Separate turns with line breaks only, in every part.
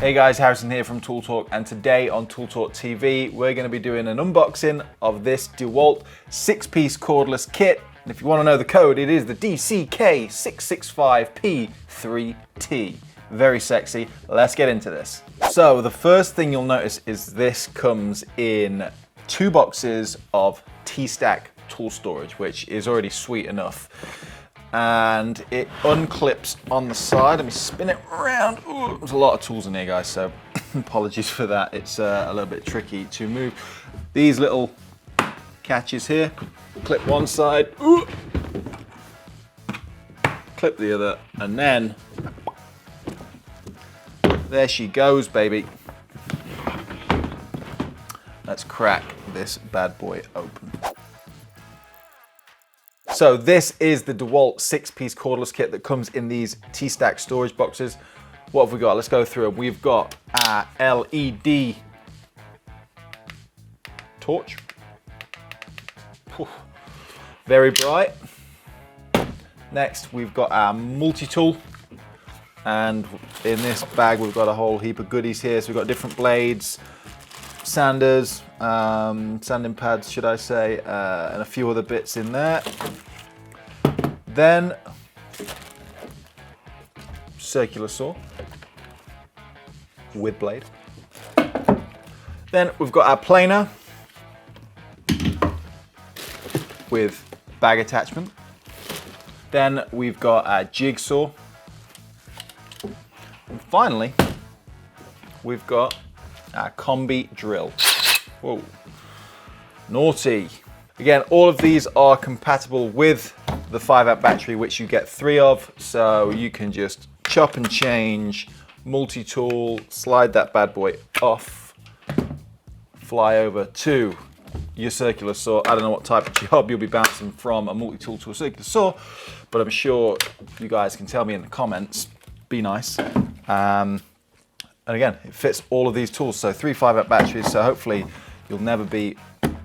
Hey guys, Harrison here from Tool Talk, and today on Tool Talk TV we're going to be doing an unboxing of this DeWalt 6-piece cordless kit. And if you want to know the code, it is the DCK665P3T. Very sexy. Let's get into this. So the first thing you'll notice is this comes in 2 boxes of Tstack tool storage, which is already sweet enough. And it unclips on the side. Let me spin it around. Ooh, there's a lot of tools in here, guys, so apologies for that. It's a little bit tricky to move. These little catches here, clip one side, ooh, clip the other, and then there she goes, baby. Let's crack this bad boy open. So this is the DeWalt 6-piece cordless kit that comes in these Tstack storage boxes. What have we got? Let's go through them. We've got our LED torch. Very bright. Next, we've got our multi-tool. And in this bag, we've got a whole heap of goodies here. So we've got different blades, sanders, sanding pads, should I say, and a few other bits in there. Then, circular saw with blade. Then we've got our planer with bag attachment. Then we've got our jigsaw. And finally, we've got our Combi drill. Whoa, naughty. Again, all of these are compatible with the 5-amp battery, which you get 3 of, so you can just chop and change, multi-tool, slide that bad boy off, fly over to your circular saw. I don't know what type of job you'll be bouncing from a multi-tool to a circular saw, but I'm sure you guys can tell me in the comments. Be nice. And again, it fits all of these tools, so 3 5-amp batteries, so hopefully you'll never be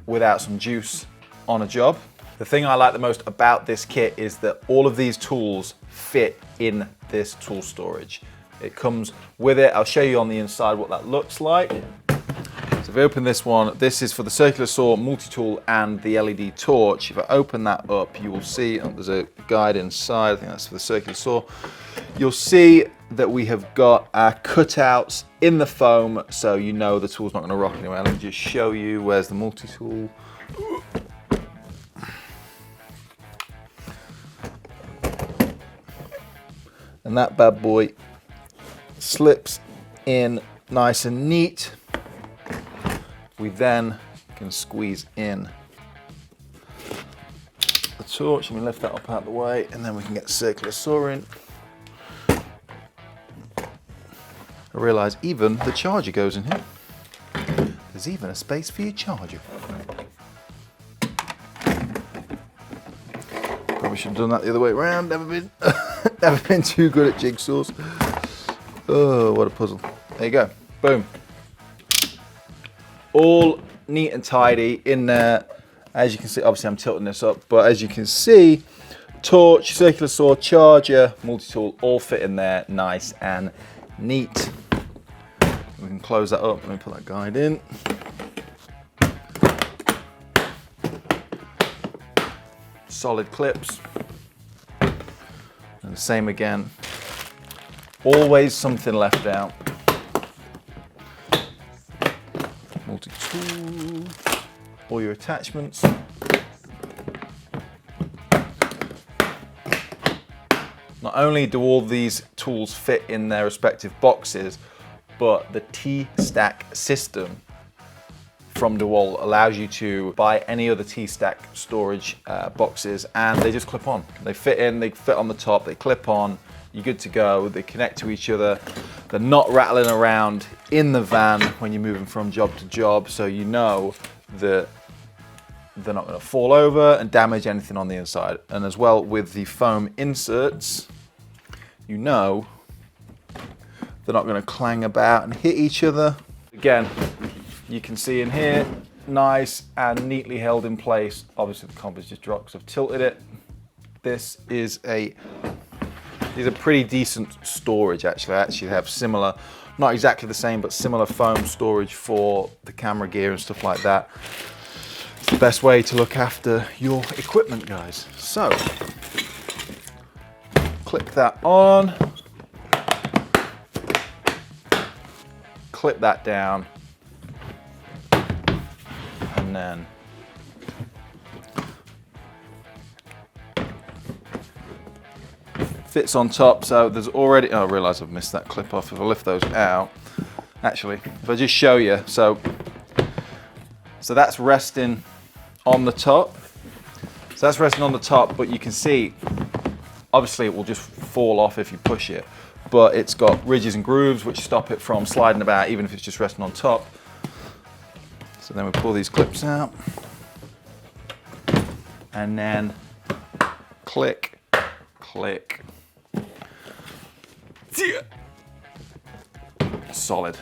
without some juice on a job. The thing I like the most about this kit is that all of these tools fit in this tool storage. It comes with it. I'll show you on the inside what that looks like. So if we open this one, this is for the circular saw, multi-tool, and the LED torch. If I open that up, you will see, there's a guide inside, I think that's for the circular saw. You'll see that we have got our cutouts in the foam, so you know the tool's not going to rock anywhere. Let me just show you, where's the multi-tool. And that bad boy slips in nice and neat. We then can squeeze in the torch. Let me lift that up out of the way, and then we can get the circular saw in. I realise even the charger goes in here. There's even a space for your charger. Probably should have done that the other way around. Never been too good at jigsaws. Oh, what a puzzle. There you go. Boom. All neat and tidy in there. As you can see, obviously I'm tilting this up, but as you can see, torch, circular saw, charger, multi-tool, all fit in there nice and neat. We can close that up. Let me put that guide in. Solid clips. And the same again. Always something left out. Multi-tool. All your attachments. Not only do all these tools fit in their respective boxes, but the Tstack system from DeWalt allows you to buy any other Tstack storage boxes, and they just clip on. They fit in, they fit on the top, they clip on, you're good to go, they connect to each other. They're not rattling around in the van when you're moving from job to job, so you know that they're not going to fall over and damage anything on the inside. And as well with the foam inserts, you know they're not going to clang about and hit each other. Again, you can see in here, nice and neatly held in place. Obviously the compass just dropped because I've tilted it. This is a These are pretty decent storage actually. I actually have similar Not exactly the same, but similar foam storage for the camera gear and stuff like that. It's the best way to look after your equipment, guys. So, click that on, clip that down, and then fits on top. So there's already, oh, I realise I've missed that clip off. If I lift those out, actually, if I just show you, so that's resting on the top. So that's resting on the top, but you can see, obviously it will just fall off if you push it, but it's got ridges and grooves which stop it from sliding about even if it's just resting on top. So then we pull these clips out and then click, click. Solid.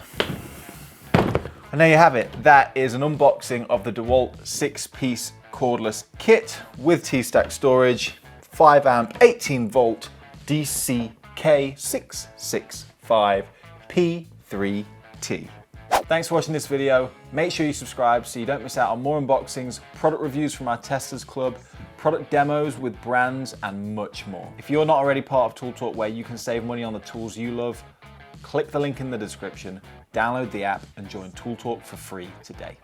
And there you have it. That is an unboxing of the DeWalt 6-piece cordless kit with Tstack storage, 5 amp, 18 volt DCK665P3T. Thanks for watching this video. Make sure you subscribe so you don't miss out on more unboxings, product reviews from our Testers Club, product demos with brands, and much more. If you're not already part of Tool Talk, where you can save money on the tools you love, click the link in the description, download the app, and join Tool Talk for free today.